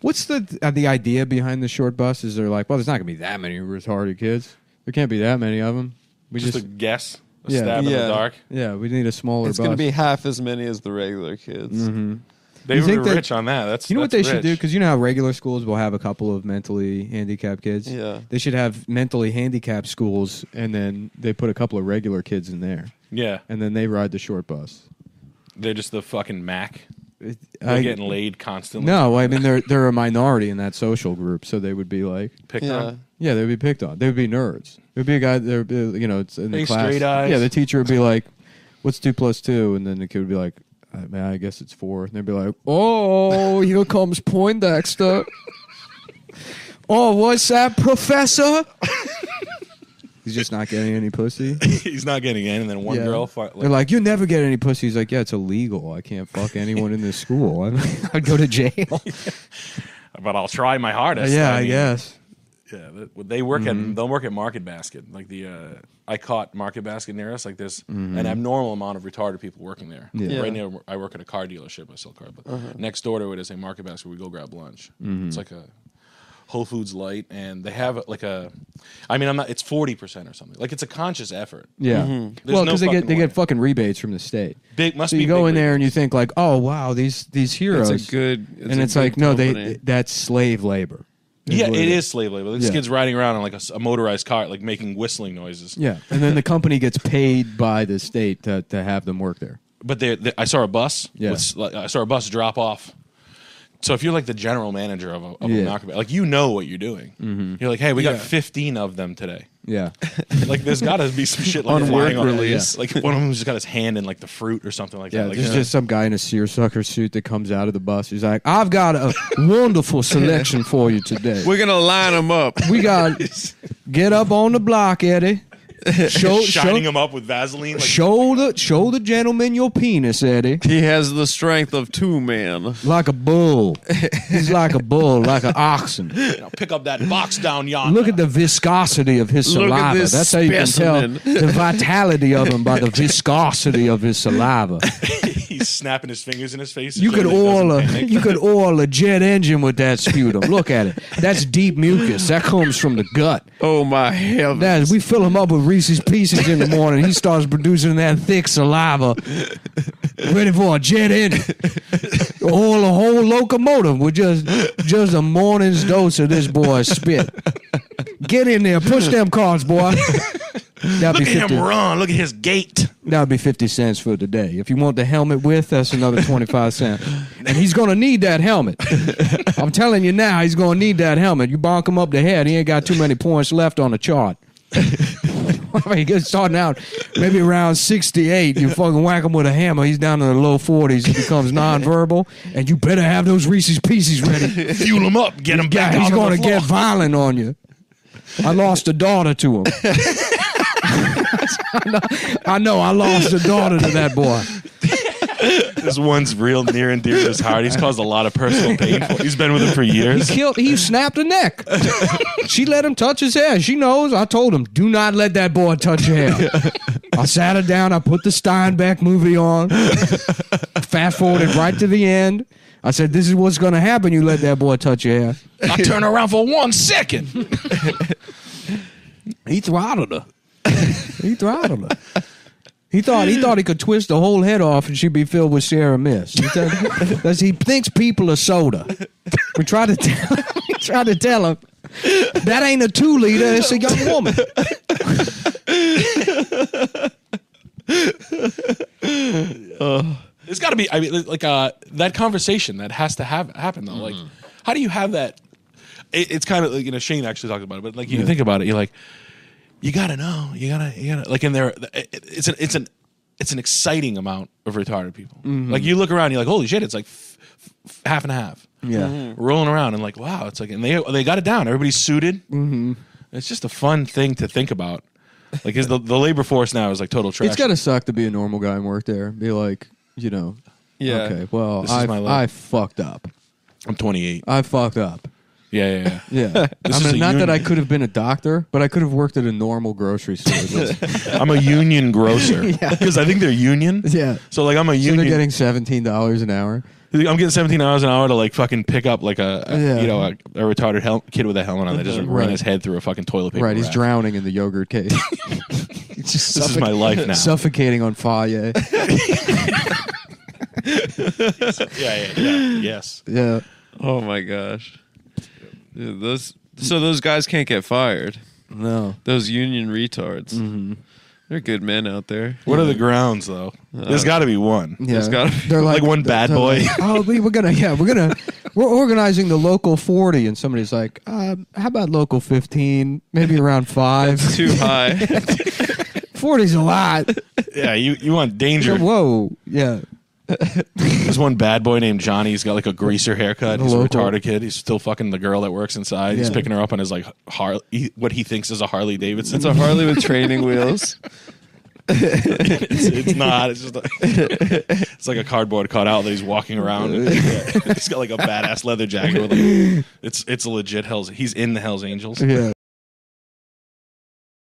What's the idea behind the short bus? Is they're like, well, there's not going to be that many retarded kids. There can't be that many of them. We just a guess. A stab in the dark. Yeah, we need a smaller bus. It's going to be half as many as the regular kids. Mm-hmm. They were rich on that. That's what they rich. should do? Because you know how regular schools will have a couple of mentally handicapped kids? Yeah. They should have mentally handicapped schools, and then they put a couple of regular kids in there. Yeah. And then they ride the short bus. They're just the fucking Mac. They're getting laid constantly. No, I mean, they're a minority in that social group, so they would be like... Picked on? Yeah, they would be picked on. They would be nerds. There would be a guy, it's in the class. Straight eyes. Yeah, the teacher would be like, what's 2 + 2? And then the kid would be like, man, I guess it's 4. And they'd be like, oh, here comes Poindexter. Oh, what's that, Professor? He's just not getting any pussy. He's not getting in, and then one girl... They're like, you never get any pussy. He's like, yeah, it's illegal. I can't fuck anyone in this school. I'd go to jail. But I'll try my hardest. Yeah, I guess. Yeah, they'll work at Market Basket. Like I caught Market Basket near us. Like there's an abnormal amount of retarded people working there. Yeah. Right now, I work at a car dealership. I sell cars. But next door to it is a Market Basket where we go grab lunch. It's like a Whole Foods Light, and they have like it's 40% or something. Like it's a conscious effort. Yeah. Well, because they get fucking rebates from the state. So you go in there and you think like, oh wow, these heroes. It's like no, that's slave labor. Yeah, it is slave labor. This kid's riding around on like a motorized car, like making whistling noises. Yeah, and then the company gets paid by the state to have them work there. But I saw a bus. Yeah. I saw a bus drop off. So if you're like the general manager of a knockabout, like you know what you're doing. You're like, hey, we got 15 of them today. Yeah. Like there's got to be some shit like flying on release. Like one of them just got his hand in like the fruit or something like that. Like, there's just some guy in a seersucker suit that comes out of the bus. He's like, I've got a wonderful selection for you today. We're going to line them up. We got get up on the block, Eddie. Shining him up with Vaseline. Like, show the gentleman your penis, Eddie. He has the strength of 2 men. Like a bull. He's like a bull, like an oxen. Pick up that box down yonder. Look at the viscosity of his saliva. Look at this That's how you can tell the vitality of him by the viscosity of his saliva. He's snapping his fingers in his face. You could oil a jet engine with that sputum. Look at it. That's deep mucus. That comes from the gut. Oh my heavens! We fill him up with Reese's Pieces in the morning. He starts producing that thick saliva, ready for a jet engine. Oil a whole locomotive with just a morning's dose of this boy's spit. Get in there, push them cars, boy. Look at him run. Look at his gait. That would be 50 cents for the day. If you want the helmet with, that's another 25 cents. And he's going to need that helmet. I'm telling you now, he's going to need that helmet. You bonk him up the head, he ain't got too many points left on the chart. I mean, he gets starting out maybe around 68. You fucking whack him with a hammer. He's down in the low 40s. He becomes nonverbal. And you better have those Reese's Pieces ready. Fuel him up. Get him back. He's going to get violent on you. I lost a daughter to him. I know. I lost a daughter to that boy. This one's real near and dear to his heart. He's caused a lot of personal pain. He's been with him for years. He snapped a neck. She let him touch his hair. She knows. I told him, do not let that boy touch your hair. I sat her down. I put the Steinbeck movie on. Fast forwarded right to the end. I said, this is what's going to happen. You let that boy touch your hair. I turn around for 1 second. He throttled her. He thought he could twist the whole head off and she'd be filled with Sierra Mist. He thinks people are soda. We tried to tell him that ain't a 2-liter, it's a young woman. It's got to be. I mean, like that conversation that has to happen though. Like, how do you have that? It's kind of like, Shane actually talked about it, but like you think about it, you're like, you gotta know, you gotta like in there. It's an exciting amount of retarded people. Like you look around, you're like, holy shit, it's like half and half. Yeah, rolling around and like, wow, it's like, and they got it down. Everybody's suited. It's just a fun thing to think about. Like, the labor force now is like total trash. It's gotta suck to be a normal guy and work there. Be like, okay, well, I fucked up. I'm 28. I fucked up. Yeah. I mean, not that I could have been a doctor, but I could have worked at a normal grocery store. I'm a union grocer because I think they're union. Yeah. So like I'm a union. So they're getting $17 an hour. I'm getting 17 miles an hour to like fucking pick up like a retarded kid with a helmet on that just ran his head through a fucking toilet paper. Right, he's rack. drowning in the yogurt case. He's just This is my life now. Suffocating on fire. Yes. Yeah. Oh my gosh. Dude, those guys can't get fired. No. Those union retards. Mm-hmm. They're good men out there. What are the grounds though? There's got to be one. Yeah. There's gotta be They're like one bad boy. Like, we're organizing the local 40, and somebody's like, how about local 15? Maybe around 5. It's too high. 40's a lot. Yeah, you want danger. Whoa. Yeah. There's one bad boy named Johnny. He's got like a greaser haircut. He's a retarded kid. He's still fucking the girl that works inside. He's picking her up on his like what he thinks is a Harley Davidson. It's a Harley with training wheels. It's not. It's just it's like a cardboard cutout that he's walking around. He's got like a badass leather jacket with him. It's a legit He's in the Hells Angels. Yeah.